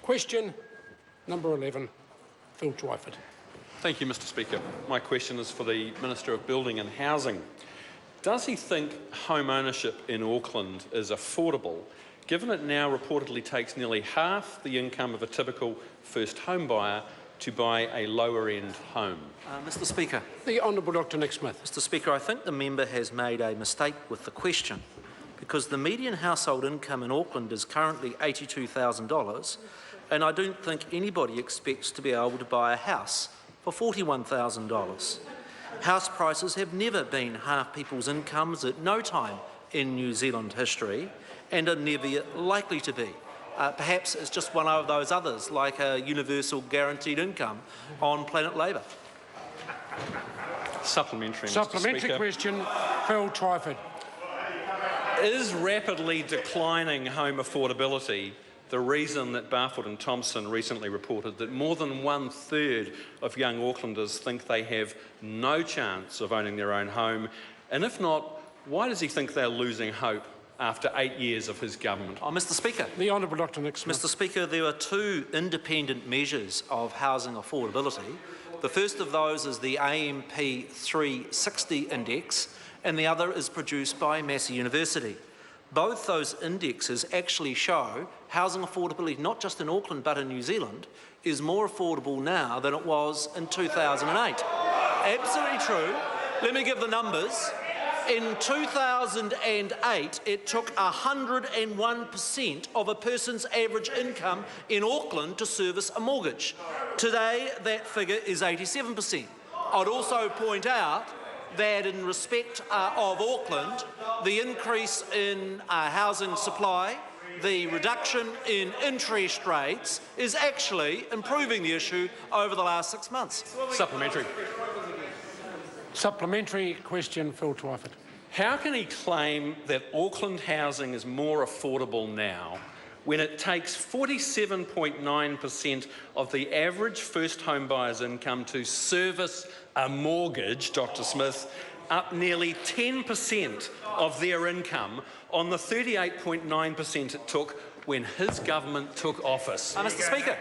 Question number 11, Phil Twyford. Thank you, Mr Speaker. My question is for the Minister of Building and Housing. Does he think home ownership in Auckland is affordable, given it now reportedly takes nearly half the income of a typical first home buyer to buy a lower-end home? Mr Speaker. The Honourable Dr Nick Smith. Mr Speaker, I think the member has made a mistake with the question, because the median household income in Auckland is currently $82,000, and I don't think anybody expects to be able to buy a house for $41,000. House prices have never been half people's incomes at no time in New Zealand history, and are never likely to be. Perhaps it's just one of those others, like a universal guaranteed income on planet Labour. Supplementary, Mr Supplementary Speaker. question, Phil Twyford. Is rapidly declining home affordability the reason that Barfoot and Thompson recently reported that more than 1/3 of young Aucklanders think they have no chance of owning their own home? And if not, why does he think they're losing hope after 8 years of his government? Mr Speaker. The Honourable Dr Nick Smith. Mr Speaker, there are two independent measures of housing affordability. The first of those is the AMP 360 index, and the other is produced by Massey University. Both those indexes actually show housing affordability, not just in Auckland but in New Zealand, is more affordable now than it was in 2008. Absolutely true. Let me give the numbers. In 2008, it took 101% of a person's average income in Auckland to service a mortgage. Today, that figure is 87%. I'd also point out that in respect of Auckland, the increase in housing supply, the reduction in interest rates is actually improving the issue over the last 6 months. Supplementary. Supplementary question, Phil Twyford. How can he claim that Auckland housing is more affordable now when it takes 47.9% of the average first home buyer's income to service a mortgage, Dr Smith, up nearly 10% of their income on the 38.9% it took when his government took office? Mr Speaker.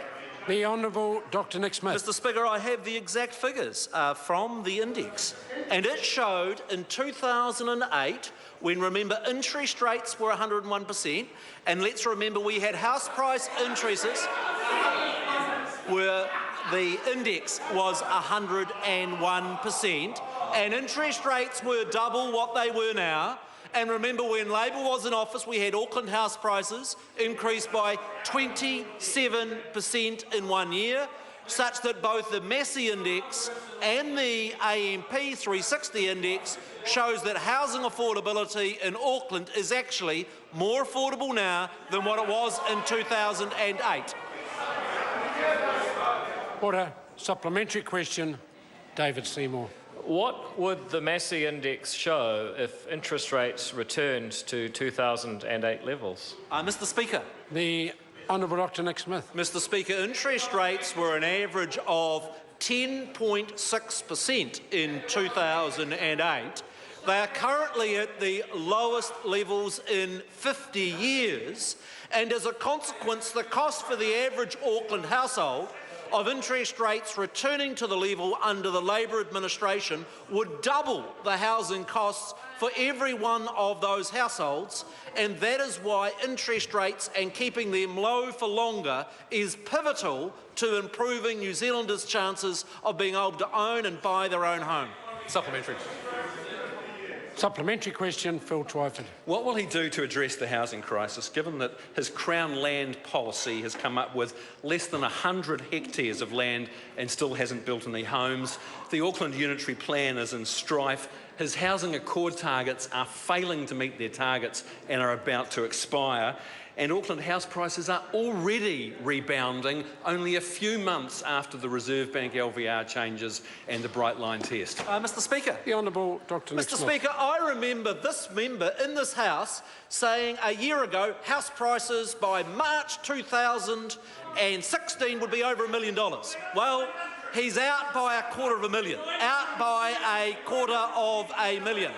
The Honourable Dr Nick Smith. Mr Speaker, I have the exact figures from the index, and it showed in 2008, when, remember, interest rates were 101%, and let's remember we had house price increases where the index was 101%, and interest rates were double what they were now. And remember, when Labour was in office, we had Auckland house prices increased by 27% in 1 year, such that both the Massey Index and the AMP 360 Index shows that housing affordability in Auckland is actually more affordable now than what it was in 2008. Order. Supplementary question, David Seymour. What would the Massey Index show if interest rates returned to 2008 levels? Mr Speaker. The Honourable Dr Nick Smith. Mr Speaker, interest rates were an average of 10.6% in 2008. They are currently at the lowest levels in 50 years, and as a consequence, the cost for the average Auckland household of interest rates returning to the level under the Labour administration would double the housing costs for every one of those households, and that is why interest rates and keeping them low for longer is pivotal to improving New Zealanders' chances of being able to own and buy their own home. Supplementary. Supplementary question, Phil Twyford. What will he do to address the housing crisis, given that his Crown land policy has come up with less than 100 hectares of land and still hasn't built any homes? The Auckland Unitary Plan is in strife. His housing accord targets are failing to meet their targets and are about to expire. And Auckland house prices are already rebounding only a few months after the Reserve Bank LVR changes and the Bright Line test. Mr Speaker. The Honourable Dr Nick Mr Smith. Speaker, I remember this member in this House saying a year ago house prices by March 2016 would be over $1 million. Well, he's out by $250,000, out by $250,000.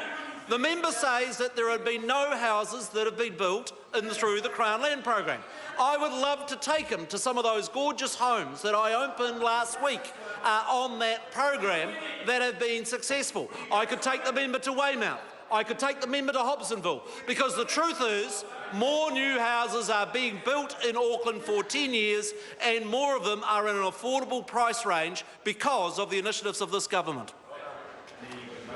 The member says that there have been no houses that have been built through the Crown Land Program. I would love to take him to some of those gorgeous homes that I opened last week on that program that have been successful. I could take the member to Weymouth. I could take the member to Hobsonville, because the truth is more new houses are being built in Auckland for 10 years and more of them are in an affordable price range because of the initiatives of this government.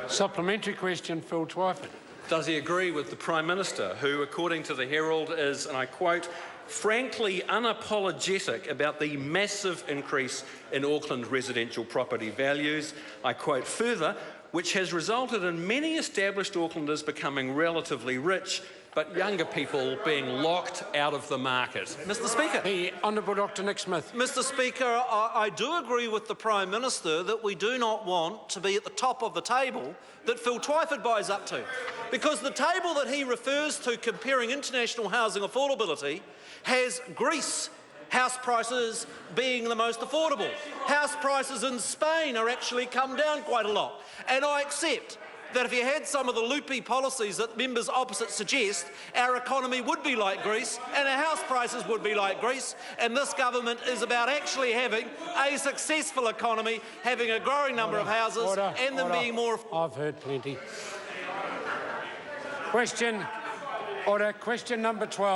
Supplementary question, Phil Twyford. Does he agree with the Prime Minister, who, according to the Herald, is, and I quote, frankly unapologetic about the massive increase in Auckland residential property values? I quote further, which has resulted in many established Aucklanders becoming relatively rich, but younger people being locked out of the market. Mr. Speaker. The Honourable Dr Nick Smith. Mr. Speaker, I do agree with the Prime Minister that we do not want to be at the top of the table that Phil Twyford buys up to, because the table that he refers to comparing international housing affordability has Greece house prices being the most affordable. House prices in Spain are actually come down quite a lot. And I accept that if you had some of the loopy policies that members opposite suggest, our economy would be like Greece and our house prices would be like Greece, and this government is about actually having a successful economy, having a growing number of houses and them being more... I've heard plenty. Question number 12.